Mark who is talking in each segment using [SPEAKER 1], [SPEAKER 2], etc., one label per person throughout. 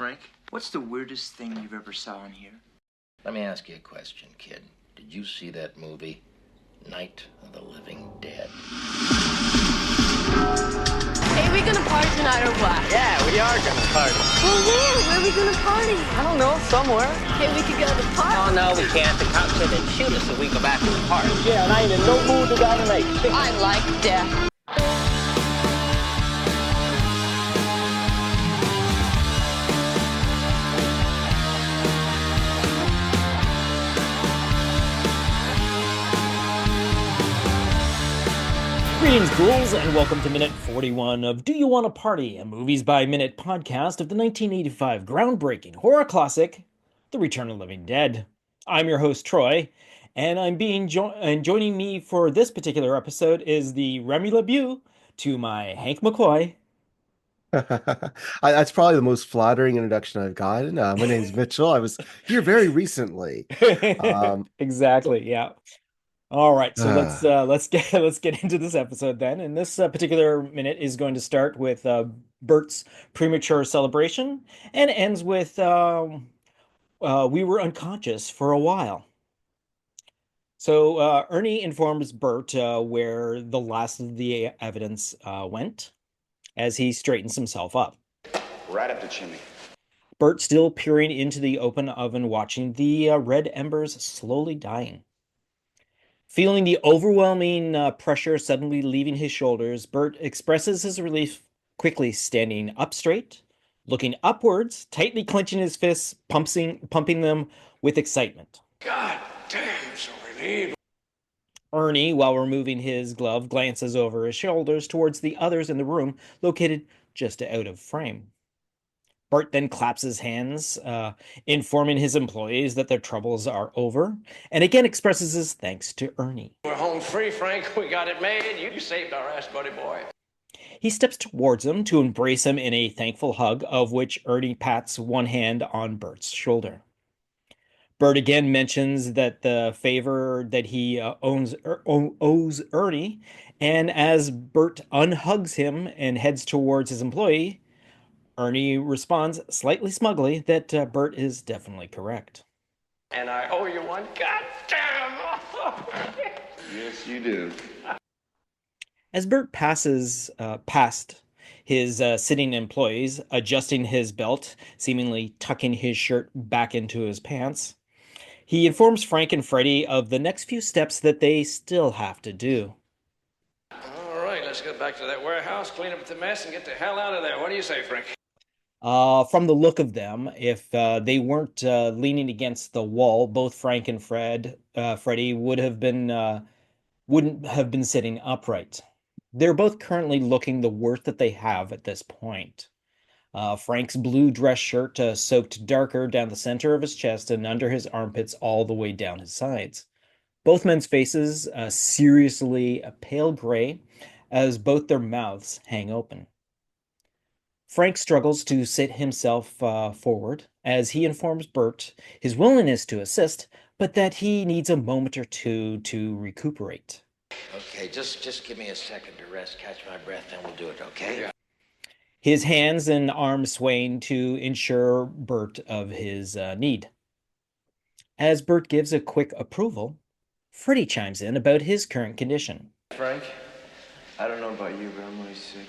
[SPEAKER 1] Frank. What's the weirdest thing you've ever saw in here?
[SPEAKER 2] Let me ask you a question, kid. Did you see that movie, Night of the Living Dead?
[SPEAKER 3] Hey, we gonna party tonight or what?
[SPEAKER 4] Yeah, we are gonna party.
[SPEAKER 3] Well, where are we gonna party?
[SPEAKER 4] I don't know, somewhere.
[SPEAKER 3] Hey, we could go to the park.
[SPEAKER 2] Oh, no, we can't. The cops said they'd shoot us if we go back to the park.
[SPEAKER 4] Yeah, and I ain't in no mood to go tonight.
[SPEAKER 3] I like death.
[SPEAKER 5] Greetings, ghouls, and welcome to Minute 41 of Do You Want to Party, a Movies by Minute podcast of the 1985 groundbreaking horror classic, The Return of the Living Dead. I'm your host, Troy, and joining me for this particular episode is the Remy LeBeau to my Hank McCoy.
[SPEAKER 6] That's probably the most flattering introduction I've gotten. My name's Mitchell. I was here very recently.
[SPEAKER 5] Exactly, yeah. All right, so let's get into this episode then. And this particular minute is going to start with Bert's premature celebration and ends with we were unconscious for a while. So Ernie informs Bert where the last of the evidence went as he straightens himself up.
[SPEAKER 7] Right up the chimney.
[SPEAKER 5] Bert still peering into the open oven, watching the red embers slowly dying. Feeling the overwhelming pressure suddenly leaving his shoulders, Bert expresses his relief, quickly standing up straight, looking upwards, tightly clenching his fists, pumping them with excitement.
[SPEAKER 7] God damn, so relieved.
[SPEAKER 5] Ernie, while removing his glove, glances over his shoulders towards the others in the room, located just out of frame. Bert then claps his hands, informing his employees that their troubles are over, and again expresses his thanks to Ernie.
[SPEAKER 4] We're home free, Frank. We got it made. You saved our ass, buddy boy.
[SPEAKER 5] He steps towards him to embrace him in a thankful hug, of which Ernie pats one hand on Bert's shoulder. Bert again mentions that the favor that he owes Ernie, and as Bert unhugs him and heads towards his employee, Ernie responds slightly smugly that Bert is definitely correct.
[SPEAKER 4] And I owe you one. God damn!
[SPEAKER 7] Yes, you do.
[SPEAKER 5] As Bert passes past his sitting employees, adjusting his belt, seemingly tucking his shirt back into his pants, he informs Frank and Freddy of the next few steps that they still have to do.
[SPEAKER 4] All right, let's get back to that warehouse, clean up the mess, and get the hell out of there. What do you say, Frank?
[SPEAKER 5] From the look of them, if they weren't leaning against the wall, both Frank and Freddy wouldn't have been sitting upright. They're both currently looking the worst that they have at this point. Frank's blue dress shirt soaked darker down the center of his chest and under his armpits all the way down his sides. Both men's faces seriously a pale gray as both their mouths hang open. Frank struggles to sit himself forward as he informs Bert his willingness to assist, but that he needs a moment or two to recuperate.
[SPEAKER 2] Okay, just give me a second to rest, catch my breath, then we'll do it, okay?
[SPEAKER 4] Yeah.
[SPEAKER 5] His hands and arms swaying to ensure Bert of his need. As Bert gives a quick approval, Freddy chimes in about his current condition.
[SPEAKER 8] Frank, I don't know about you, but I'm really sick.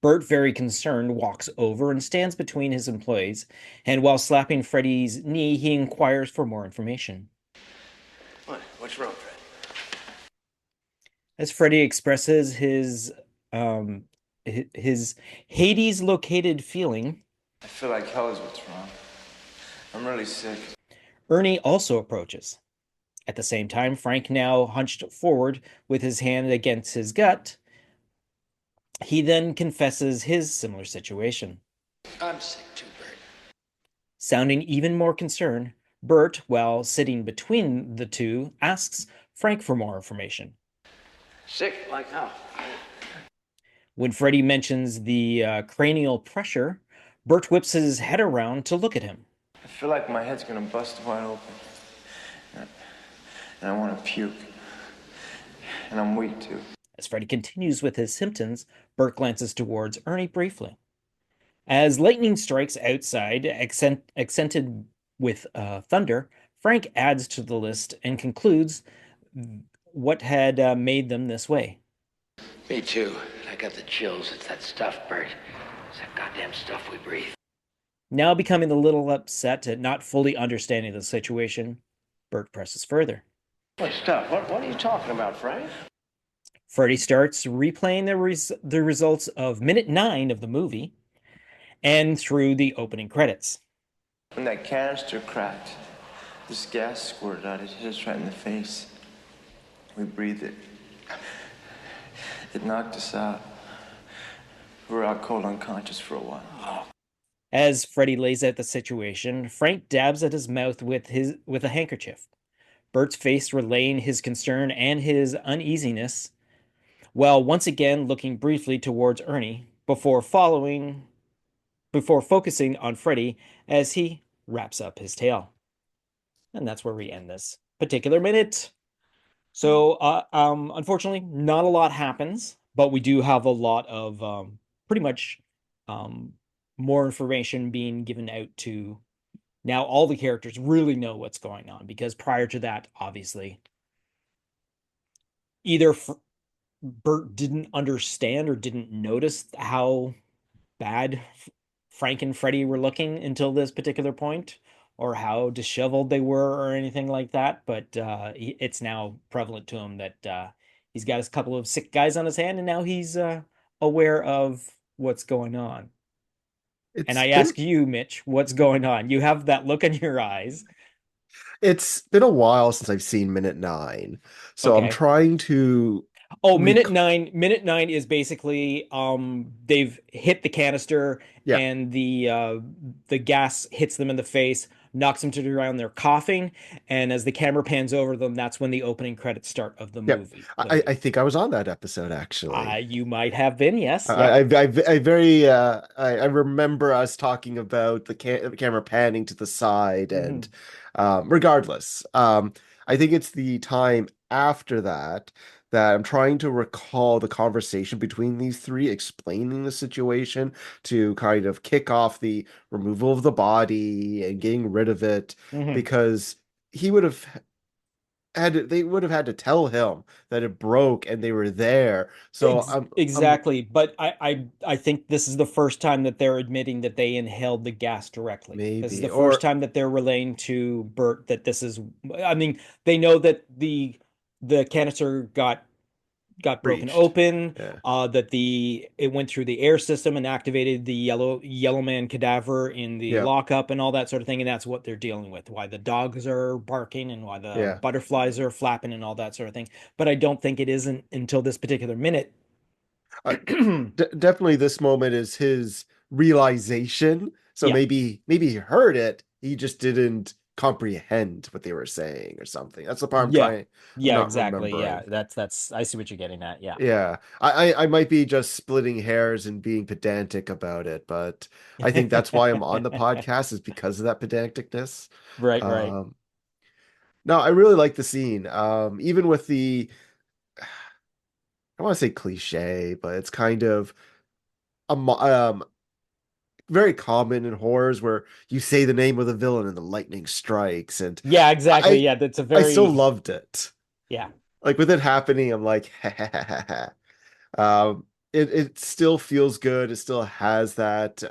[SPEAKER 5] Bert, very concerned, walks over and stands between his employees, and while slapping Freddy's knee, he inquires for more information.
[SPEAKER 4] What? What's wrong, Fred?
[SPEAKER 5] As Freddy expresses his Hades-located feeling,
[SPEAKER 8] I feel like hell is what's wrong. I'm really sick.
[SPEAKER 5] Ernie also approaches. At the same time, Frank, now hunched forward with his hand against his gut, he then confesses his similar situation.
[SPEAKER 2] I'm sick too, Bert.
[SPEAKER 5] Sounding even more concerned, Bert, while sitting between the two, asks Frank for more information.
[SPEAKER 4] Sick? Like how?
[SPEAKER 5] When Freddy mentions the cranial pressure, Bert whips his head around to look at him.
[SPEAKER 8] I feel like my head's gonna bust wide open. And I want to puke. And I'm weak too.
[SPEAKER 5] As Freddy continues with his symptoms, Bert glances towards Ernie briefly. As lightning strikes outside, accented with thunder, Frank adds to the list and concludes what had made them this way.
[SPEAKER 2] Me too. I got the chills. It's that stuff, Bert. It's that goddamn stuff we breathe.
[SPEAKER 5] Now becoming a little upset at not fully understanding the situation, Bert presses further.
[SPEAKER 4] What stuff? What are you talking about, Frank?
[SPEAKER 5] Freddy starts replaying the results of minute 9 of the movie and through the opening credits.
[SPEAKER 8] When that canister cracked, this gas squirted out. It hit us right in the face. We breathed it. It knocked us out. We were out cold unconscious for a while.
[SPEAKER 5] As Freddy lays out the situation, Frank dabs at his mouth with a handkerchief. Bert's face relaying his concern and his uneasiness, while once again looking briefly towards Ernie before focusing on Freddy as he wraps up his tale. And that's where we end this particular minute. So, unfortunately, not a lot happens, but we do have a lot of pretty much more information being given out to now all the characters really know what's going on, because prior to that, obviously, either Bert didn't understand or didn't notice how bad Frank and Freddy were looking until this particular point, or how disheveled they were, or anything like that. But it's now prevalent to him that he's got a couple of sick guys on his hand, and now he's aware of what's going on. And I ask you, Mitch, what's going on? You have that look in your eyes.
[SPEAKER 6] It's been a while since I've seen minute 9, so I'm
[SPEAKER 5] Okay.
[SPEAKER 6] trying to.
[SPEAKER 5] Oh, minute 9. Minute 9 is basically they've hit the canister,
[SPEAKER 6] Yeah.
[SPEAKER 5] and the gas hits them in the face, knocks them to the ground. They're coughing, and as the camera pans over them, that's when the opening credits start of the
[SPEAKER 6] Yep.
[SPEAKER 5] movie.
[SPEAKER 6] I think I was on that episode actually.
[SPEAKER 5] You might have been, yes.
[SPEAKER 6] I remember us talking about the camera panning to the side, and regardless, I think it's the time after that I'm trying to recall the conversation between these three, explaining the situation to kind of kick off the removal of the body and getting rid of it, because he would have they would have had to tell him that it broke and they were there. So
[SPEAKER 5] exactly. But I think this is the first time that they're admitting that they inhaled the gas directly.
[SPEAKER 6] Maybe.
[SPEAKER 5] This is the first time that they're relaying to Bert that this is, I mean, they know that the canister got broken open, that it went through the air system and activated the yellow man cadaver in the lockup and all that sort of thing, and that's what they're dealing with. Why the dogs are barking and why the butterflies are flapping and all that sort of thing. But I don't think it isn't until this particular minute.
[SPEAKER 6] Definitely, this moment is his realization. So maybe he heard it, he just didn't comprehend what they were saying or something. That's the part I'm trying.
[SPEAKER 5] Yeah, exactly. Yeah, that's I see what you're getting at.
[SPEAKER 6] Yeah. I might be just splitting hairs and being pedantic about it, but I think that's why I'm on the podcast, is because of that pedanticness.
[SPEAKER 5] Right.
[SPEAKER 6] No, I really like the scene. Even with the, I want to say cliche, but it's kind of very common in horrors where you say the name of the villain and the lightning strikes. And
[SPEAKER 5] yeah, exactly. That's a very.
[SPEAKER 6] I still loved it.
[SPEAKER 5] Yeah.
[SPEAKER 6] Like with it happening, I'm like, it still feels good. It still has that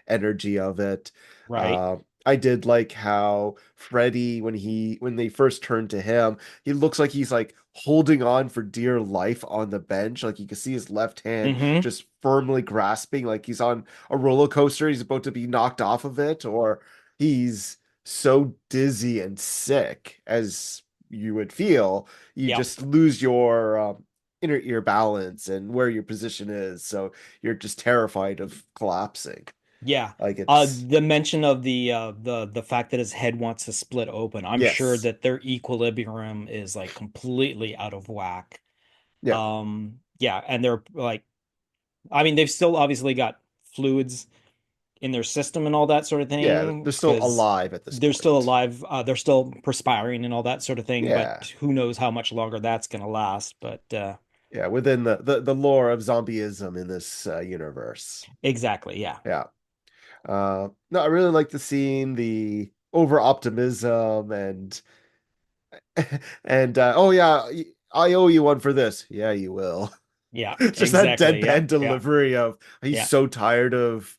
[SPEAKER 6] energy of it.
[SPEAKER 5] Right.
[SPEAKER 6] I did like how Freddy, when they first turned to him, he looks like he's like holding on for dear life on the bench. Like you can see his left hand just firmly grasping, like he's on a roller coaster. He's about to be knocked off of it, or he's so dizzy and sick, as you would feel. You just lose your inner ear balance and where your position is. So you're just terrified of collapsing.
[SPEAKER 5] Yeah.
[SPEAKER 6] Like it's
[SPEAKER 5] the mention of the fact that his head wants to split open. I'm sure that their equilibrium is like completely out of whack.
[SPEAKER 6] Yeah.
[SPEAKER 5] And they're like, I mean, they've still obviously got fluids in their system and all that sort of thing.
[SPEAKER 6] Yeah, they're still alive at this point.
[SPEAKER 5] They're still alive. They're still perspiring and all that sort of thing.
[SPEAKER 6] Yeah.
[SPEAKER 5] But who knows how much longer that's going to last. But
[SPEAKER 6] Yeah, within the lore of zombieism in this universe.
[SPEAKER 5] Exactly. Yeah.
[SPEAKER 6] Yeah. No, I really like the scene, the over optimism and oh yeah, I owe you one for this. Yeah, you will.
[SPEAKER 5] Yeah.
[SPEAKER 6] Just that
[SPEAKER 5] Exactly. Yeah.
[SPEAKER 6] deadpan
[SPEAKER 5] Yeah.
[SPEAKER 6] delivery of he's
[SPEAKER 5] Yeah.
[SPEAKER 6] so tired of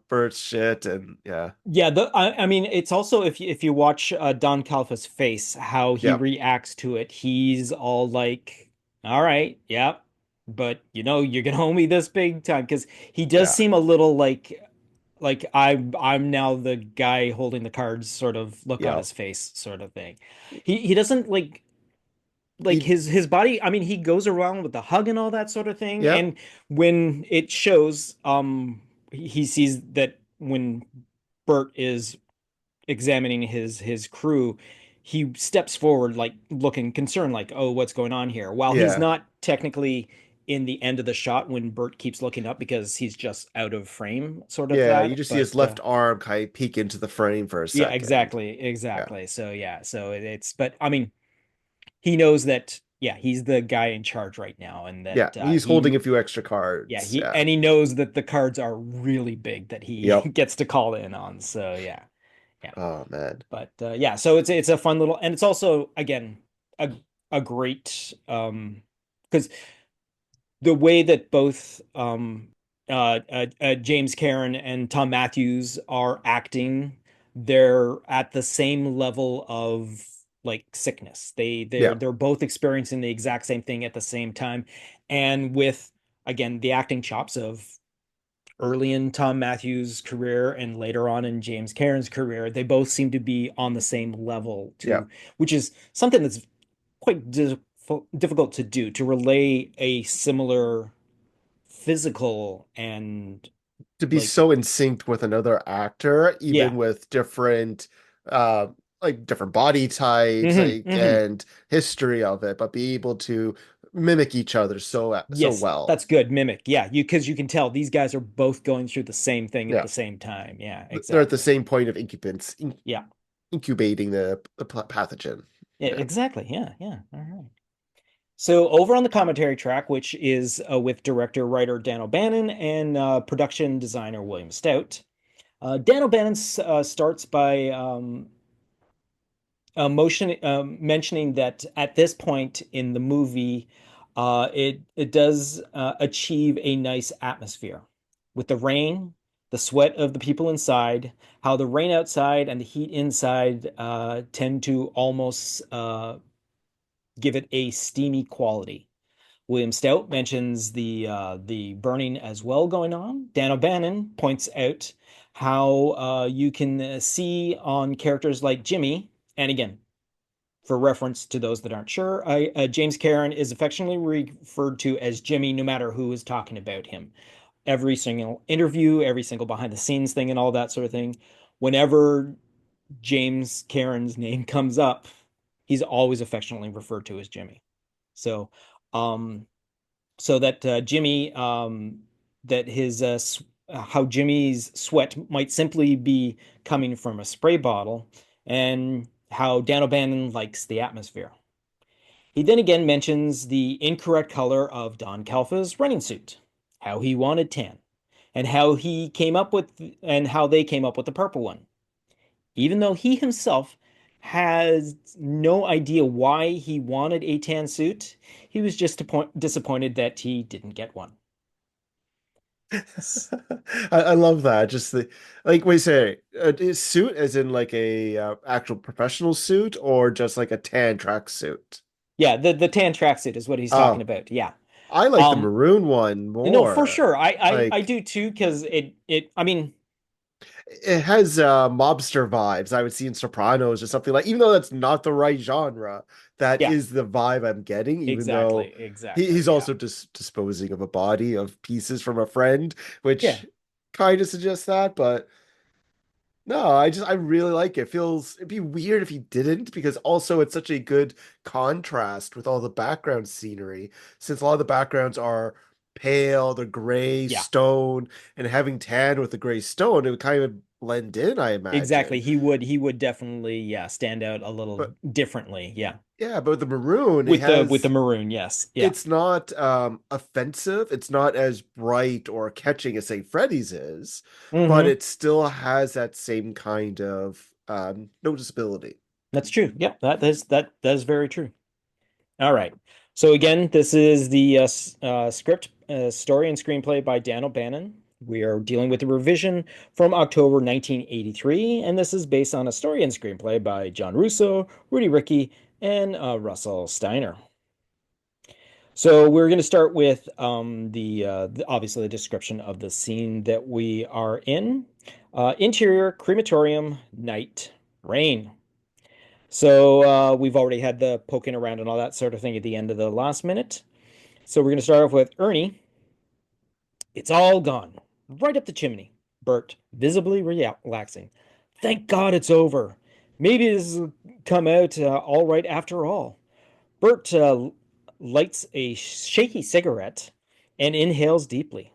[SPEAKER 6] Bert's shit and yeah.
[SPEAKER 5] Yeah, I mean, it's also if you watch Don Calfa's face, how he
[SPEAKER 6] Yeah.
[SPEAKER 5] reacts to it, he's all like, "All right, yeah, but you're gonna owe me this big time," because he does
[SPEAKER 6] Yeah.
[SPEAKER 5] seem a little like I'm now the guy holding the cards sort of look on
[SPEAKER 6] Yeah.
[SPEAKER 5] his face sort of thing. He doesn't like
[SPEAKER 6] He
[SPEAKER 5] his body. I mean, he goes around with the hug and all that sort of thing,
[SPEAKER 6] Yep.
[SPEAKER 5] and when it shows, he sees that when Bert is examining his crew, he steps forward like looking concerned, like, oh, what's going on here? While he's
[SPEAKER 6] Yeah.
[SPEAKER 5] not technically in the end of the shot when Bert keeps looking up because he's just out of frame, sort of
[SPEAKER 6] Yeah, you
[SPEAKER 5] that.
[SPEAKER 6] just see his
[SPEAKER 5] But
[SPEAKER 6] left arm kind of peek into the frame for a
[SPEAKER 5] yeah,
[SPEAKER 6] second.
[SPEAKER 5] exactly,
[SPEAKER 6] Yeah.
[SPEAKER 5] exactly. So yeah, so it's but I mean, he knows that yeah, he's the guy in charge right now, and
[SPEAKER 6] Yeah,
[SPEAKER 5] that
[SPEAKER 6] he's
[SPEAKER 5] he
[SPEAKER 6] holding a few extra
[SPEAKER 5] yeah
[SPEAKER 6] cards.
[SPEAKER 5] he
[SPEAKER 6] Yeah.
[SPEAKER 5] and he knows that the cards are really big that he
[SPEAKER 6] Yep.
[SPEAKER 5] gets to call in on. So yeah. Yeah.
[SPEAKER 6] Oh man.
[SPEAKER 5] But yeah, so it's a fun little, and it's also again a a great because the way that both James Karen and Tom Matthews are acting, they're at the same level of like sickness.
[SPEAKER 6] Yeah.
[SPEAKER 5] They're both experiencing the exact same thing at the same time, and with again the acting chops of early in Tom Matthews' career and later on in James Cameron's career, they both seem to be on the same level
[SPEAKER 6] Yeah.
[SPEAKER 5] to, which is something that's quite difficult to do, to relay a similar physical and
[SPEAKER 6] To be
[SPEAKER 5] like,
[SPEAKER 6] so in sync with another actor,
[SPEAKER 5] yeah.
[SPEAKER 6] even with different uh different body types,
[SPEAKER 5] Hmm.
[SPEAKER 6] and history of it, but be able to mimic each other so
[SPEAKER 5] Yes,
[SPEAKER 6] well.
[SPEAKER 5] that's good. Mimic. Yeah, because you can tell these guys are both going through the same thing at
[SPEAKER 6] Yeah.
[SPEAKER 5] the same time. Yeah,
[SPEAKER 6] They're at the
[SPEAKER 5] exactly.
[SPEAKER 6] same point of
[SPEAKER 5] Yeah.
[SPEAKER 6] incubating the pathogen.
[SPEAKER 5] Yeah,
[SPEAKER 6] Yeah.
[SPEAKER 5] exactly. Yeah, yeah. All right. So over on the commentary track, which is with director writer Dan O'Bannon and production designer William Stout, Dan O'Bannon starts by mentioning that at this point in the movie, it does achieve a nice atmosphere with the rain, the sweat of the people inside, how the rain outside and the heat inside tend to almost give it a steamy quality. William Stout mentions the burning as well going on. Dan O'Bannon points out how you can see on characters like Jimmy, and again, for reference to those that aren't sure, James Karen is affectionately referred to as Jimmy no matter who is talking about him. Every single interview, every single behind the scenes thing, and all that sort of thing. Whenever James Karen's name comes up, he's always affectionately referred to as Jimmy. So, um, so that Jimmy, that his how Jimmy's sweat might simply be coming from a spray bottle, and how Dan O'Bannon likes the atmosphere. He then again mentions the incorrect color of Don Calfa's running suit, how he wanted tan, and how they came up with the purple one, even though he himself has no idea why he wanted a tan suit. He was just disappointed that he didn't get one.
[SPEAKER 6] I love that. Just the like wait, say is suit as in like a actual professional suit or just like a tan track suit?
[SPEAKER 5] Yeah, the tan tracksuit is what he's talking
[SPEAKER 6] Oh,
[SPEAKER 5] about. Yeah.
[SPEAKER 6] I like the
[SPEAKER 5] Um,
[SPEAKER 6] maroon one
[SPEAKER 5] no, for
[SPEAKER 6] more.
[SPEAKER 5] sure. I
[SPEAKER 6] Like
[SPEAKER 5] do too, because I mean,
[SPEAKER 6] it has mobster vibes I would see in Sopranos or something, like, even though that's not the right genre, that
[SPEAKER 5] yeah,
[SPEAKER 6] is the vibe I'm getting, even though
[SPEAKER 5] exactly.
[SPEAKER 6] he's
[SPEAKER 5] Yeah.
[SPEAKER 6] also just disposing of a body of pieces from a friend,
[SPEAKER 5] Yeah.
[SPEAKER 6] which kind of suggests that, but no, I really like it. Feels it'd be weird if he didn't, because also it's such a good contrast with all the background scenery, since a lot of the backgrounds are pale, they're gray
[SPEAKER 5] Yeah,
[SPEAKER 6] stone, and having tan with the gray stone, it would kind of blend in, I
[SPEAKER 5] exactly.
[SPEAKER 6] imagine.
[SPEAKER 5] He would definitely, yeah, stand out a little
[SPEAKER 6] But
[SPEAKER 5] differently. Yeah.
[SPEAKER 6] yeah, but with the maroon, it
[SPEAKER 5] With the
[SPEAKER 6] has
[SPEAKER 5] maroon, yes. Yeah.
[SPEAKER 6] it's not offensive. It's not as bright or catching as say Freddy's is, but
[SPEAKER 5] Hmm.
[SPEAKER 6] it still has that same kind of noticeability.
[SPEAKER 5] That's true. Yep, that is very true. All right. So again, this is the script, story, and screenplay by Dan O'Bannon. We are dealing with a revision from October 1983, and this is based on a story and screenplay by John Russo, Rudy Rickey, and Russell Steiner. So we're going to start with obviously the description of the scene that we are in. Interior crematorium, night, rain. So we've already had the poking around and all that sort of thing at the end of the last minute. So we're going to start off with Ernie. It's all gone, right up the chimney. Bert, visibly relaxing. Thank God it's over. Maybe this will come out all right after all. Bert lights a shaky cigarette and inhales deeply.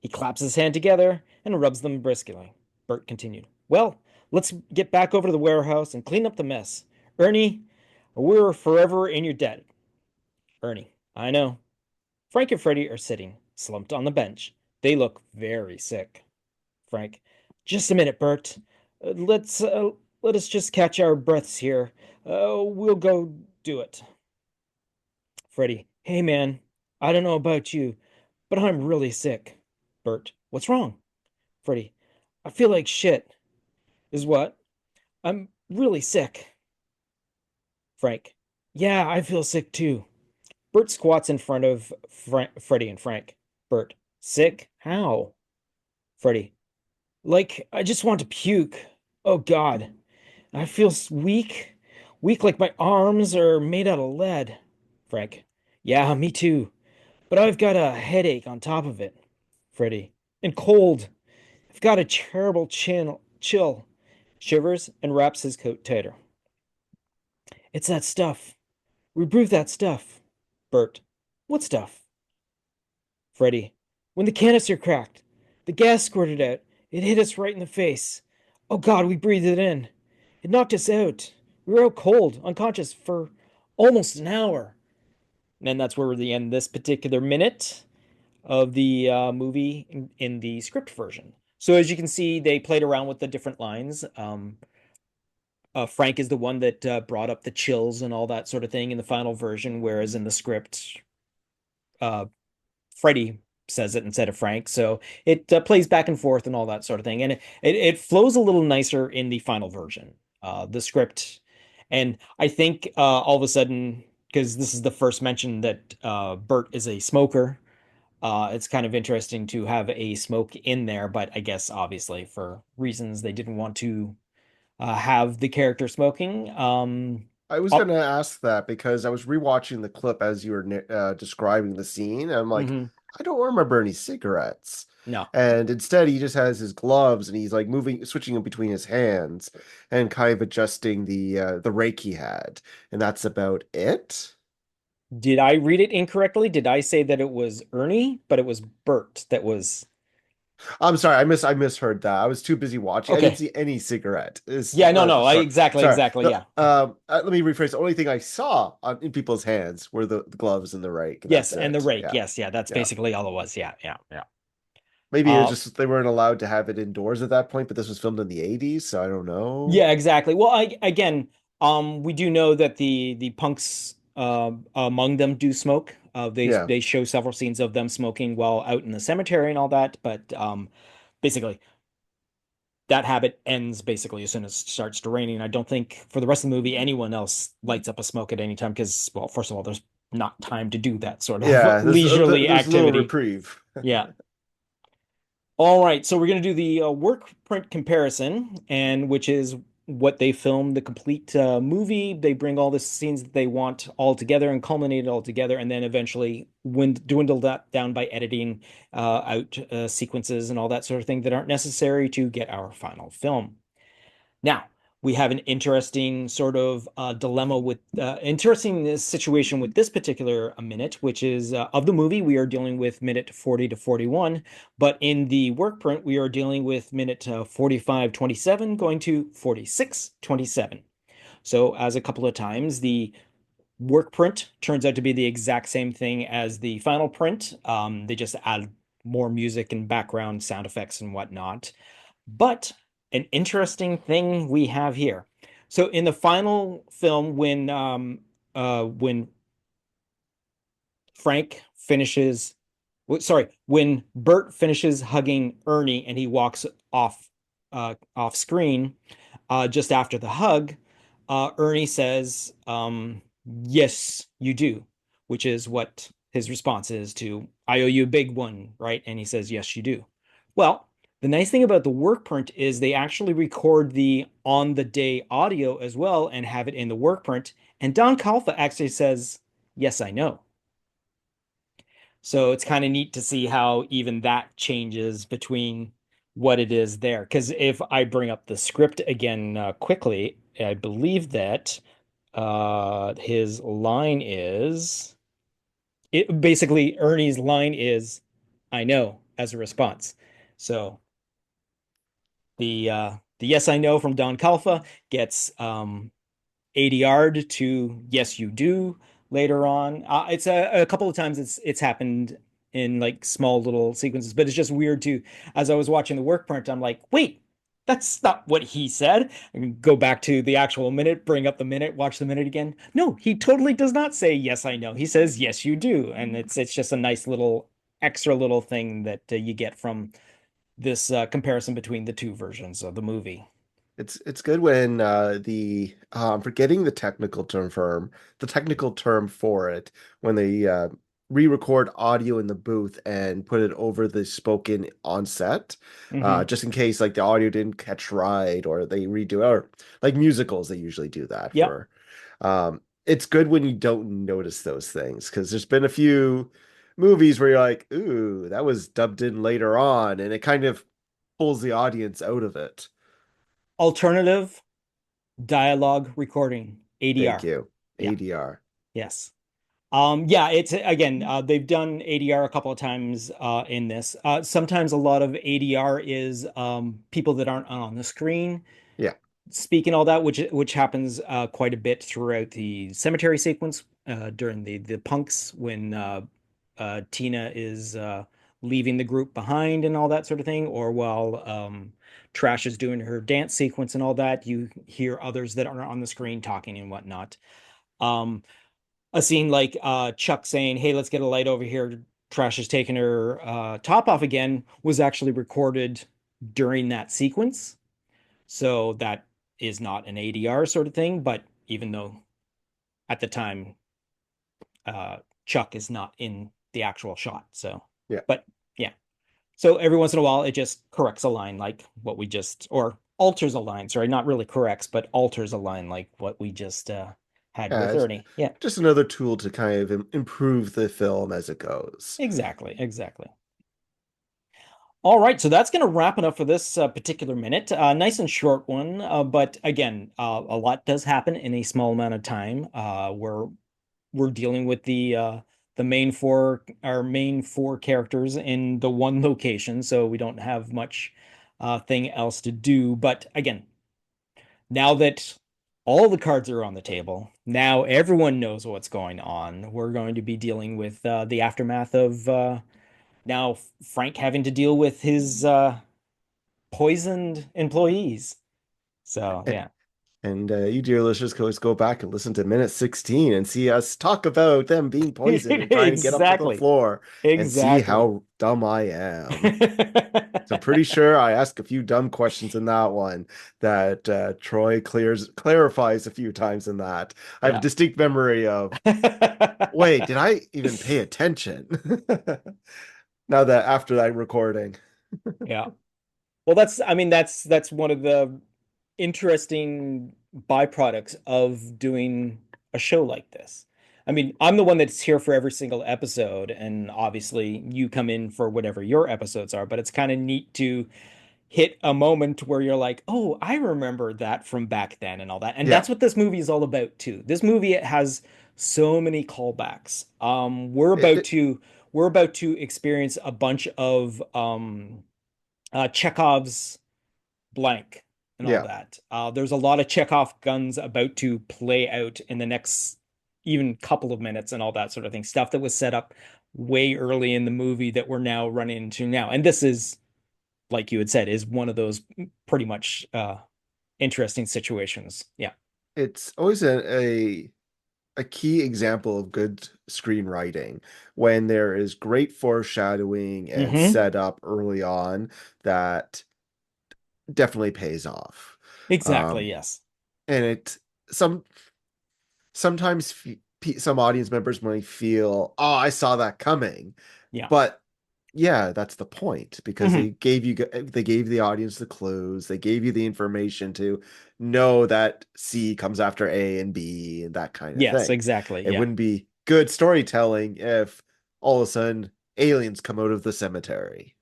[SPEAKER 5] He claps his hands together and rubs them briskly. Bert continued. Well, let's get back over to the warehouse and clean up the mess. Ernie, we're forever in your debt. Ernie, I know. Frank and Freddie are sitting, slumped on the bench. They look very sick. Frank, just a minute, Bert. Let us just catch our breaths here. We'll go do it. Freddie, hey man, I don't know about you, but I'm really sick. Bert, what's wrong? Freddie, I feel like shit. Is what? I'm really sick. Frank, yeah, I feel sick too. Bert squats in front of Freddie and Frank. Bert, sick? How? Freddie, like I just want to puke. Oh God, I feel weak. Weak like my arms are made out of lead. Frank, yeah, me too. But I've got a headache on top of it. Freddie, and cold. I've got a terrible chill. Shivers and wraps his coat tighter. It's that stuff. We brewed that stuff. Bert, what stuff? Freddie, when the canister cracked, the gas squirted out. It hit us right in the face. Oh God, we breathed it in. It knocked us out. We were out cold, unconscious for almost an hour. And that's where we end this particular minute of the movie in the script version. So as you can see, they played around with the different lines. Frank is the one that brought up the chills and all that sort of thing in the final version, whereas in the script, uh, Freddie says it instead of Frank. So it plays back and forth and all that sort of thing, and it flows a little nicer in the final version. The script, and I think all of a sudden, because this is the first mention that Bert is a smoker. It's kind of interesting to have a smoke in there, but I guess obviously for reasons they didn't want to have the character smoking.
[SPEAKER 6] I was
[SPEAKER 5] Oh,
[SPEAKER 6] gonna ask that because I was rewatching the clip as you were describing the scene. And I'm like,
[SPEAKER 5] mhm.
[SPEAKER 6] I don't remember any cigarettes.
[SPEAKER 5] No.
[SPEAKER 6] And instead, he just has his gloves and he's like switching them between his hands and kind of adjusting the rake he had, and that's about it.
[SPEAKER 5] Did I read it incorrectly? Did I say that it was Ernie, but it was Bert that was
[SPEAKER 6] I'm sorry, I misheard that. I was too busy watching. I didn't
[SPEAKER 5] okay.
[SPEAKER 6] see any cigarette.
[SPEAKER 5] Yeah, no, no,
[SPEAKER 6] Sorry, sorry.
[SPEAKER 5] exactly,
[SPEAKER 6] No,
[SPEAKER 5] yeah.
[SPEAKER 6] let me rephrase. The only thing I saw in people's hands were the gloves and the rake, and that's
[SPEAKER 5] Yes, and the
[SPEAKER 6] it.
[SPEAKER 5] rake.
[SPEAKER 6] Yeah,
[SPEAKER 5] Yes, yeah, that's
[SPEAKER 6] yeah.
[SPEAKER 5] basically all it was. Yeah, yeah, yeah.
[SPEAKER 6] Maybe it was
[SPEAKER 5] Uh,
[SPEAKER 6] just they weren't allowed to have it indoors at that point, but this was filmed in the 80s, so I don't know.
[SPEAKER 5] yeah, exactly. Well, again, we do know that the punks among them do smoke.
[SPEAKER 6] Yeah.
[SPEAKER 5] They show several scenes of them smoking while out in the cemetery and all that, but basically that habit ends basically as soon as it starts to raining. I don't think for the rest of the movie anyone else lights up a smoke at any time because, well, first of all, there's not time to do that sort of
[SPEAKER 6] Yeah,
[SPEAKER 5] leisurely
[SPEAKER 6] there's a little
[SPEAKER 5] activity.
[SPEAKER 6] reprieve.
[SPEAKER 5] Yeah. All right, so we're going to do the work print comparison, and which is what they filmed the complete movie. They bring all the scenes that they want all together and culminate it all together, and then eventually dwindle that down by editing out sequences and all that sort of thing that aren't necessary to get our final film. Now, We have an interesting sort of dilemma with interesting situation with this particular minute, which is of the movie, we are dealing with minute 40 to 41, but in the work print, we are dealing with minute 45:27 going to 46:27. So, as a couple of times, the work print turns out to be the exact same thing as the final print. They just add more music and background sound effects and whatnot. But an interesting thing we have here. So in the final film, when Frank finishes, sorry, when Bert finishes hugging Ernie and he walks off screen, just after the hug, Ernie says, "Yes, you do," which is what his response is to "I owe you a big one," right? And he says, "Yes, you do." Well, the nice thing about the work print is they actually record the on the day audio as well and have it in the work print. And Don Calfa actually says, "Yes, I know." So it's kind of neat to see how even that changes between what it is there. Because if I bring up the script again quickly, I believe that his line is basically Ernie's line is "I know" as a response. So the "Yes, I know" from Don Calfa gets ADR'd to "Yes, you do" later on. It's a couple of times it's happened in like small little sequences, but it's just weird to, as I was watching the work print, I'm like, wait, that's not what he said. I can go back to the actual minute, bring up the minute, watch the minute again. No, he totally does not say "Yes, I know." He says "Yes, you do," and it's just a nice little extra little thing that you get from this comparison between the two versions of the movie.
[SPEAKER 6] It's good when I'm forgetting the technical term for it when they re-record audio in the booth and put it over the spoken on set,
[SPEAKER 5] Hmm.
[SPEAKER 6] just in case like the audio didn't catch right or they redo it, or like musicals they usually do that
[SPEAKER 5] Yep.
[SPEAKER 6] for. It's good when you don't notice those things because there's been a few movies where you're like, ooh, that was dubbed in later on, and it kind of pulls the audience out of it.
[SPEAKER 5] Alternative dialogue recording,
[SPEAKER 6] Thank
[SPEAKER 5] ADR.
[SPEAKER 6] you.
[SPEAKER 5] Yeah.
[SPEAKER 6] ADR.
[SPEAKER 5] Yes. Yeah, it's again, they've done ADR a couple of times in this. Sometimes a lot of ADR is people that aren't on the screen
[SPEAKER 6] Yeah.
[SPEAKER 5] speaking all that, which happens quite a bit throughout the cemetery sequence during the punks when Tina is leaving the group behind and all that sort of thing, or while Trash is doing her dance sequence and all that, you hear others that aren't on the screen talking and whatnot. Um, a scene like Chuck saying, "Hey, let's get a light over here." Trash is taking her top off again was actually recorded during that sequence. So that is not an ADR sort of thing, but even though at the time uh, Chuck is not in the actual shot. So,
[SPEAKER 6] Yeah.
[SPEAKER 5] but yeah. So every once in a while, it just corrects a line like what we just, or alters a line. Sorry, not really corrects, but alters a line like what we just had
[SPEAKER 6] Yeah,
[SPEAKER 5] with
[SPEAKER 6] it's
[SPEAKER 5] Ernie. Yeah,
[SPEAKER 6] just another tool to kind of improve the film as it goes.
[SPEAKER 5] exactly, exactly. All right, so that's going to wrap it up for this particular minute. Nice and short one, but again, a lot does happen in a small amount of time. We're dealing with the main four characters in the one location, so we don't have much thing else to do. But again, now that all the cards are on the table, now everyone knows what's going on. We're going to be dealing with the aftermath of now Frank having to deal with his poisoned employees. So
[SPEAKER 6] A-
[SPEAKER 5] yeah.
[SPEAKER 6] And you, dear listeners, can always go back and listen to minute 16 and see us talk about them being poisoned and trying to get up to the
[SPEAKER 5] Exactly.
[SPEAKER 6] floor and see
[SPEAKER 5] Exactly.
[SPEAKER 6] how dumb I am. So I'm pretty sure I asked a few dumb questions in that one that Troy clarifies a few times in that. I have a
[SPEAKER 5] Yeah.
[SPEAKER 6] distinct memory of, wait, did I even pay attention? Now that after that recording.
[SPEAKER 5] Yeah. Well, I mean, that's one of the interesting byproducts of doing a show like this. I mean, I'm the one that's here for every single episode, and obviously you come in for whatever your episodes are, but it's kind of neat to hit a moment where you're like, oh, I remember that from back then and all that. And
[SPEAKER 6] Yeah.
[SPEAKER 5] that's what this movie is all about too. This movie has so many callbacks. We're about to experience a bunch of Chekhov's blank and all
[SPEAKER 6] Yeah.
[SPEAKER 5] that. There's a lot of Chekhov guns about to play out in the next even couple of minutes and all that sort of thing. Stuff that was set up way early in the movie that we're now running into now. And this is, like you had said, is one of those pretty much interesting situations. Yeah.
[SPEAKER 6] It's always a key example of good screenwriting when there is great foreshadowing and
[SPEAKER 5] Hmm.
[SPEAKER 6] setup early on that definitely pays off.
[SPEAKER 5] Exactly.
[SPEAKER 6] Um,
[SPEAKER 5] Yes.
[SPEAKER 6] and it some sometimes some audience members might feel, oh, I saw that coming,
[SPEAKER 5] Yeah.
[SPEAKER 6] but yeah, that's the point because
[SPEAKER 5] Hmm.
[SPEAKER 6] they gave the audience the clues, they gave you the information to know that C comes after A and B and that kind of
[SPEAKER 5] Yes.
[SPEAKER 6] thing.
[SPEAKER 5] Exactly.
[SPEAKER 6] It
[SPEAKER 5] Yeah.
[SPEAKER 6] wouldn't be good storytelling if all of a sudden aliens come out of the cemetery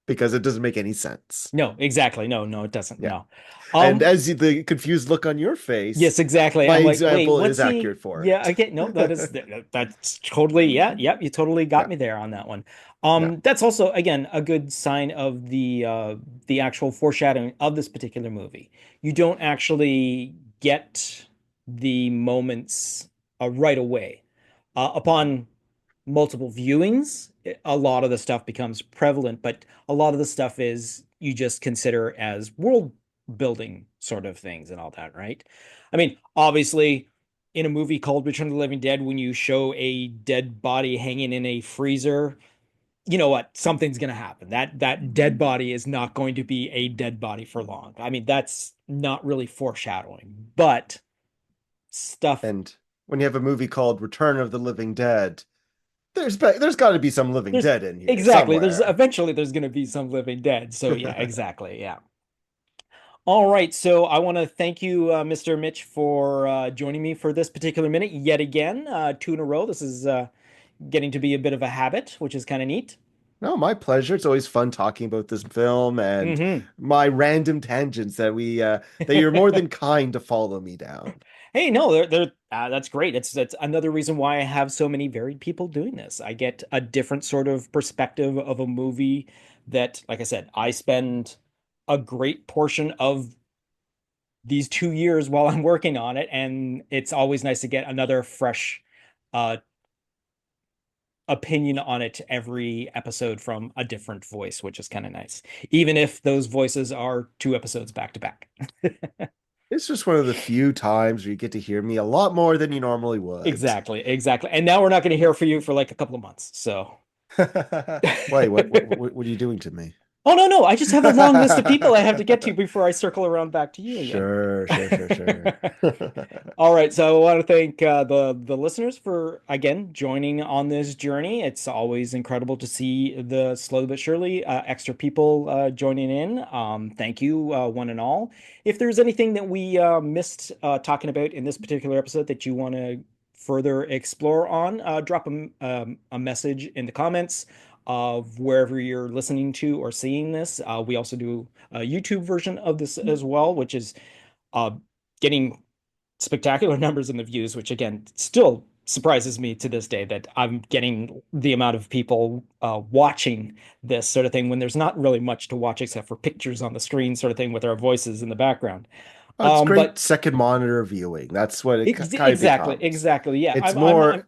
[SPEAKER 6] because it doesn't make any sense.
[SPEAKER 5] No. Exactly. No. No. It doesn't.
[SPEAKER 6] Yeah.
[SPEAKER 5] No.
[SPEAKER 6] And
[SPEAKER 5] Um.
[SPEAKER 6] the confused look on your face,
[SPEAKER 5] Yes, exactly.
[SPEAKER 6] my
[SPEAKER 5] I'm like, wait,
[SPEAKER 6] example
[SPEAKER 5] what's
[SPEAKER 6] is
[SPEAKER 5] he?
[SPEAKER 6] accurate for
[SPEAKER 5] Yeah,
[SPEAKER 6] it.
[SPEAKER 5] okay, no, that's totally, yeah, yep, you totally got
[SPEAKER 6] Yeah.
[SPEAKER 5] me there on that one.
[SPEAKER 6] Yeah.
[SPEAKER 5] That's also again a good sign of the actual foreshadowing of this particular movie. You don't actually get the moments right away. Upon multiple viewings, a lot of the stuff becomes prevalent, but a lot of the stuff is you just consider as world building sort of things and all that, right? I mean, obviously, in a movie called Return of the Living Dead, when you show a dead body hanging in a freezer, you know what? Something's going to happen. That dead body is not going to be a dead body for long. I mean, that's not really foreshadowing, but stuff.
[SPEAKER 6] And when you have a movie called Return of the Living Dead, there's got to be some living
[SPEAKER 5] There's
[SPEAKER 6] dead in here
[SPEAKER 5] exactly there's
[SPEAKER 6] somewhere.
[SPEAKER 5] eventually there's going to be some living dead. So yeah, exactly. Yeah. All right, so I want to thank you, Mr. Mitch, for joining me for this particular minute yet again, two in a row. This is getting to be a bit of a habit, which is kind of neat.
[SPEAKER 6] No, my pleasure. It's always fun talking about this film and
[SPEAKER 5] Hmm.
[SPEAKER 6] my random tangents that you're more than kind to follow me down.
[SPEAKER 5] Hey, no, they're that's great. It's another reason why I have so many varied people doing this. I get a different sort of perspective of a movie that, like I said, I spend a great portion of these 2 years while I'm working on it, and it's always nice to get another fresh uh opinion on it every episode from a different voice, which is kind of nice, even if those voices are 2 episodes back to back.
[SPEAKER 6] It's just one of the few times where you get to hear me a lot more than you normally would.
[SPEAKER 5] Exactly, exactly. And now we're not going to hear from you for like a couple of months. So
[SPEAKER 6] Wait, what are you doing to me?
[SPEAKER 5] oh no, no, I just have a long list of people I have to get to before I circle around back to you again.
[SPEAKER 6] Sure.
[SPEAKER 5] All right, so I want to thank the listeners for again joining on this journey. It's always incredible to see the slowly but surely extra people joining in. Thank you, one and all. If there's anything that we missed talking about in this particular episode that you want to further explore on, drop a message in the comments of wherever you're listening to or seeing this. We also do a YouTube version of this as well, which is uh, getting spectacular numbers in the views, which again still surprises me to this day that I'm getting the amount of people watching this sort of thing when there's not really much to watch except for pictures on the screen, sort of thing, with our voices in the background.
[SPEAKER 6] Oh, it's great
[SPEAKER 5] But
[SPEAKER 6] second monitor viewing. That's what it kind of
[SPEAKER 5] exactly,
[SPEAKER 6] becomes.
[SPEAKER 5] exactly, yeah.
[SPEAKER 6] It's
[SPEAKER 5] I'm
[SPEAKER 6] more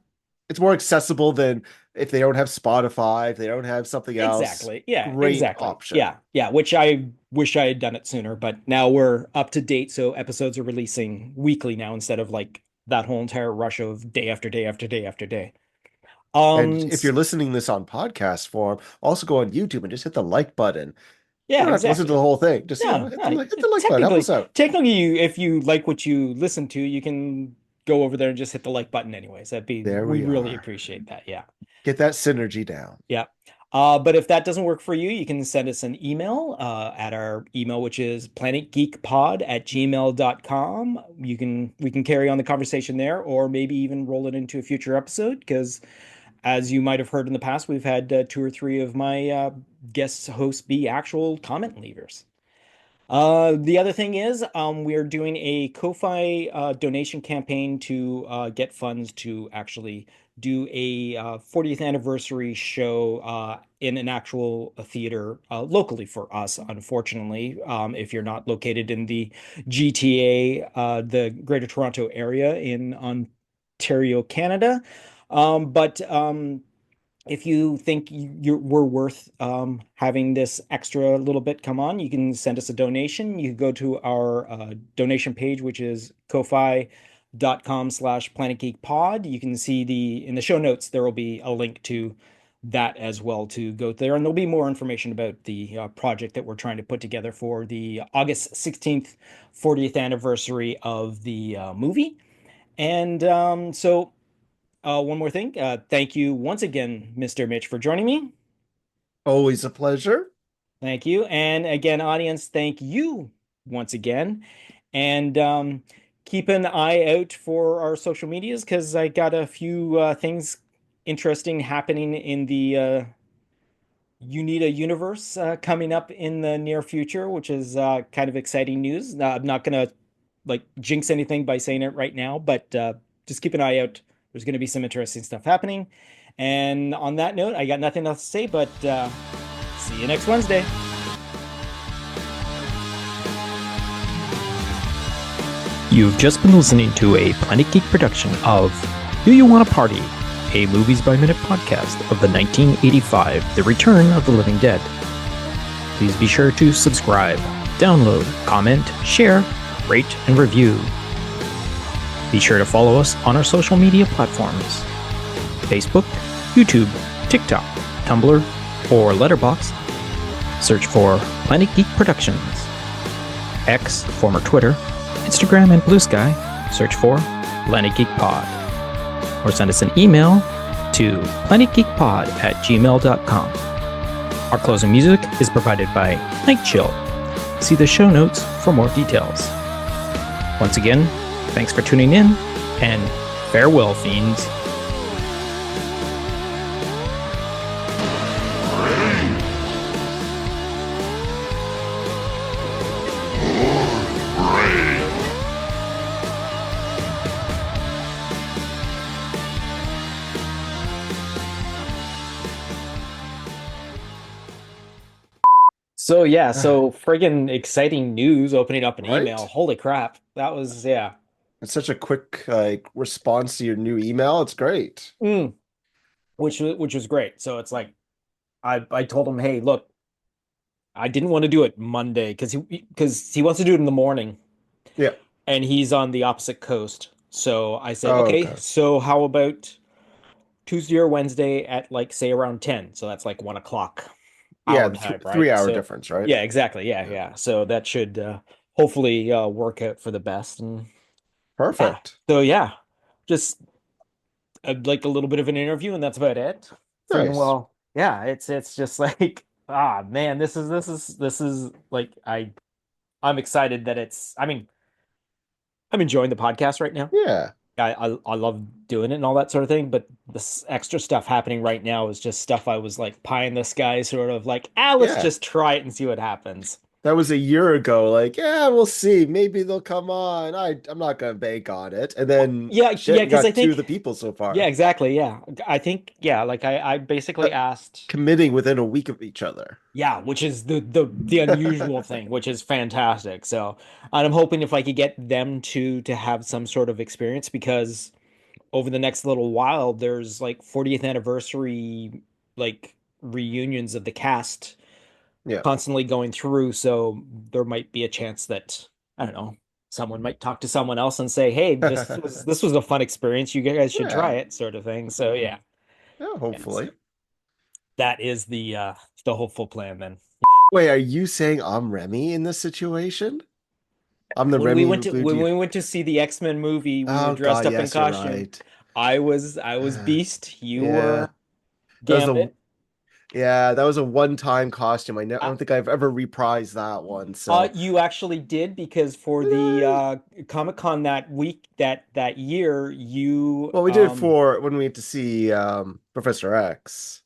[SPEAKER 6] it's more accessible than if they don't have Spotify, if they don't have something else.
[SPEAKER 5] exactly. Yeah,
[SPEAKER 6] Great
[SPEAKER 5] exactly.
[SPEAKER 6] option.
[SPEAKER 5] Yeah, yeah, which I wish I had done it sooner, but now we're up to date, so episodes are releasing weekly now instead of like that whole entire rush of day after day after day after day.
[SPEAKER 6] And if
[SPEAKER 5] S-
[SPEAKER 6] you're listening this on podcast form, also go on YouTube and just hit the like button. You
[SPEAKER 5] yeah,
[SPEAKER 6] don't have to listen to the
[SPEAKER 5] exactly.
[SPEAKER 6] whole thing. Just,
[SPEAKER 5] No, no,
[SPEAKER 6] hit the like button. Help
[SPEAKER 5] technically,
[SPEAKER 6] us out.
[SPEAKER 5] technically, if you like what you listen to, you can go over there and just hit the like button anyways.
[SPEAKER 6] There
[SPEAKER 5] We
[SPEAKER 6] we
[SPEAKER 5] really
[SPEAKER 6] are.
[SPEAKER 5] appreciate that. Yeah.
[SPEAKER 6] Get that synergy down.
[SPEAKER 5] Yeah. But if that doesn't work for you, you can send us an email at our email, which is planetgeekpod@gmail.com. We can carry on the conversation there, or maybe even roll it into a future episode because as you might have heard in the past, we've had two or three of my guest hosts be actual comment leavers. The other thing is, we're doing a Ko-Fi donation campaign to get funds to actually do a 40th anniversary show in an actual theater locally for us, unfortunately. If you're not located in the GTA, the Greater Toronto area in Ontario, Canada. But if you think we're worth having this extra little bit come on, you can send us a donation. You can go to our donation page, which is ko-fi.com/planetgeekpod. You can see in the show notes, there will be a link to that as well to go there. And there'll be more information about the project that we're trying to put together for the August 16th 40th anniversary of the movie. And one more thing. Thank you once again, Mr. Mitch, for joining me.
[SPEAKER 6] Always a pleasure.
[SPEAKER 5] Thank you. And again, audience, thank you once again. And keep an eye out for our social medias because I got a few things interesting happening in the UNITA universe coming up in the near future, which is kind of exciting news. I'm not going to jinx anything by saying it right now, but just keep an eye out. There's going to be some interesting stuff happening. And on that note, I got nothing else to say, but see you next Wednesday. You've just been listening to a Planet Geek production of Do You Want to Party? A Movies by Minute podcast of the 1985 The Return of the Living Dead. Please be sure to subscribe, download, comment, share, rate, and review. Be sure to follow us on our social media platforms: Facebook, YouTube, TikTok, Tumblr, or Letterboxd. Search for Planet Geek Productions. X, former Twitter, Instagram, and Blue Sky, search for Planet Geek Pod. Or send us an email to planetgeekpod@gmail.com. Our closing music is provided by Night Chill. See the show notes for more details. Once again, thanks for tuning in, and farewell, fiends. So yeah, so friggin' exciting news opening up an
[SPEAKER 6] Right?
[SPEAKER 5] email. Holy crap. That was, yeah.
[SPEAKER 6] It's such a quick response to your new email. It's great.
[SPEAKER 5] Which was great. So it's like I told him, hey, look, I didn't want to do it Monday because he wants to do it in the morning.
[SPEAKER 6] Yeah.
[SPEAKER 5] And he's on the opposite coast. So I said,
[SPEAKER 6] Oh,
[SPEAKER 5] okay,
[SPEAKER 6] okay.
[SPEAKER 5] so how about Tuesday or Wednesday at say around 10? So that's like 1 o'clock.
[SPEAKER 6] Yeah,
[SPEAKER 5] Our time, right?
[SPEAKER 6] 3 hour
[SPEAKER 5] So,
[SPEAKER 6] difference, right?
[SPEAKER 5] yeah, exactly. Yeah. So that should hopefully work out for the best. And
[SPEAKER 6] Perfect.
[SPEAKER 5] so yeah, just like a little bit of an interview, and that's about it.
[SPEAKER 6] Nice.
[SPEAKER 5] Well, yeah, it's just like man, this is like I'm excited that I'm enjoying the podcast right now.
[SPEAKER 6] Yeah.
[SPEAKER 5] I love doing it and all that sort of thing, but this extra stuff happening right now is just stuff I was like pie in the sky, sort of like, let's
[SPEAKER 6] Yeah.
[SPEAKER 5] just try it and see what happens.
[SPEAKER 6] That was a year ago. Like, yeah, we'll see. Maybe they'll come on. I'm not gonna bank on it. And then
[SPEAKER 5] Yeah,
[SPEAKER 6] shit,
[SPEAKER 5] yeah,
[SPEAKER 6] we
[SPEAKER 5] because
[SPEAKER 6] got
[SPEAKER 5] I
[SPEAKER 6] two of
[SPEAKER 5] think
[SPEAKER 6] the people so far.
[SPEAKER 5] yeah, exactly, yeah. I think like I basically asked,
[SPEAKER 6] Committing within a week of each other.
[SPEAKER 5] yeah, which is the unusual thing, which is fantastic. So, and I'm hoping if I could get them to have some sort of experience, because over the next little while, there's like 40th anniversary like reunions of the cast
[SPEAKER 6] Yeah.
[SPEAKER 5] constantly going through. So there might be a chance that, I don't know, someone might talk to someone else and say, hey, this was a fun experience. You guys should try it, sort of thing. So yeah.
[SPEAKER 6] Yeah, hopefully.
[SPEAKER 5] So that is the hopeful plan then.
[SPEAKER 6] Wait, are you saying I'm Remy in this situation? I'm the
[SPEAKER 5] When
[SPEAKER 6] Remy
[SPEAKER 5] we went to
[SPEAKER 6] who
[SPEAKER 5] when
[SPEAKER 6] do you-
[SPEAKER 5] we went to see the X-Men movie, we were
[SPEAKER 6] Oh
[SPEAKER 5] dressed
[SPEAKER 6] God,
[SPEAKER 5] up in
[SPEAKER 6] yes, you're
[SPEAKER 5] costume.
[SPEAKER 6] right.
[SPEAKER 5] I was Beast, you
[SPEAKER 6] Yeah.
[SPEAKER 5] were
[SPEAKER 6] That was the
[SPEAKER 5] Gambit.
[SPEAKER 6] Yeah, that was a one-time costume. I don't think I've ever reprised that one. So,
[SPEAKER 5] You actually did, because for the Comic-Con that week, that year, you
[SPEAKER 6] well, we did it for when we went to see Professor X.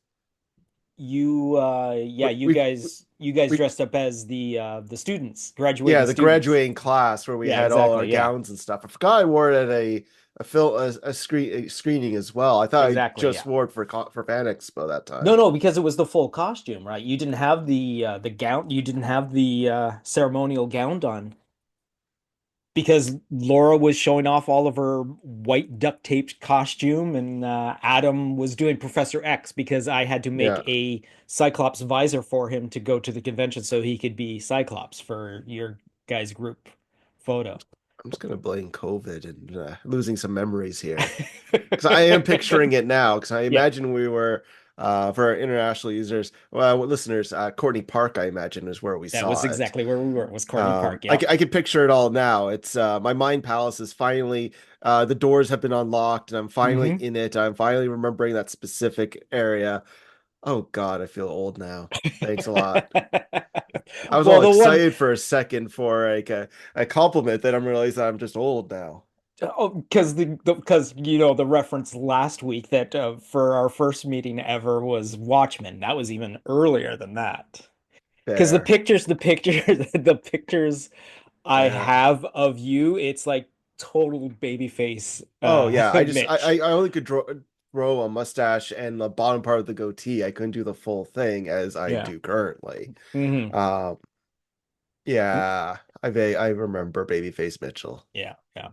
[SPEAKER 5] yeah, you guys
[SPEAKER 6] We
[SPEAKER 5] dressed up as the students,
[SPEAKER 6] yeah,
[SPEAKER 5] graduating
[SPEAKER 6] the
[SPEAKER 5] students.
[SPEAKER 6] graduating class where we
[SPEAKER 5] Yeah,
[SPEAKER 6] had all our
[SPEAKER 5] exactly. Yeah,
[SPEAKER 6] gowns and stuff. I forgot I wore it at a screening as well. I thought I
[SPEAKER 5] exactly.
[SPEAKER 6] just
[SPEAKER 5] Yeah.
[SPEAKER 6] wore it for Fan Expo that
[SPEAKER 5] No,
[SPEAKER 6] time.
[SPEAKER 5] no, because it was the full costume, right? You didn't have the gown. You didn't have the ceremonial gown done, because Laura was showing off all of her white duct taped costume, and Adam was doing Professor X, because I had to make
[SPEAKER 6] Yeah,
[SPEAKER 5] a Cyclops visor for him to go to the convention so he could be Cyclops for your guys' group photo.
[SPEAKER 6] I'm just gonna blame COVID and losing some memories here. Because I am picturing it now. Because I
[SPEAKER 5] Yeah,
[SPEAKER 6] imagine we were, for our international users, well, listeners, Courtney Park, I imagine, is where we
[SPEAKER 5] that was
[SPEAKER 6] saw it.
[SPEAKER 5] exactly where we were. It was Courtney Park.
[SPEAKER 6] I,
[SPEAKER 5] Yeah.
[SPEAKER 6] I can picture it all now. It's my mind palace is finally, the doors have been unlocked, and I'm finally
[SPEAKER 5] Hmm.
[SPEAKER 6] in it. I'm finally remembering that specific area. Oh God, I feel old now. Thanks a lot. I was
[SPEAKER 5] Well,
[SPEAKER 6] all
[SPEAKER 5] the one.
[SPEAKER 6] excited for a second for like a compliment, then I'm realizing I'm just old now.
[SPEAKER 5] Oh, because because the reference last week that for our first meeting ever was Watchmen. That was even earlier than that. Because
[SPEAKER 6] There.
[SPEAKER 5] the pictures, the pictures I
[SPEAKER 6] Yeah.
[SPEAKER 5] have of you, it's like total baby face,
[SPEAKER 6] Oh yeah,
[SPEAKER 5] Mitch.
[SPEAKER 6] I only could grow a mustache and the bottom part of the goatee. I couldn't do the full thing as I
[SPEAKER 5] Yeah.
[SPEAKER 6] do currently.
[SPEAKER 5] Hmm.
[SPEAKER 6] Um, yeah, I remember Babyface Mitchell.
[SPEAKER 5] Yeah. Yeah.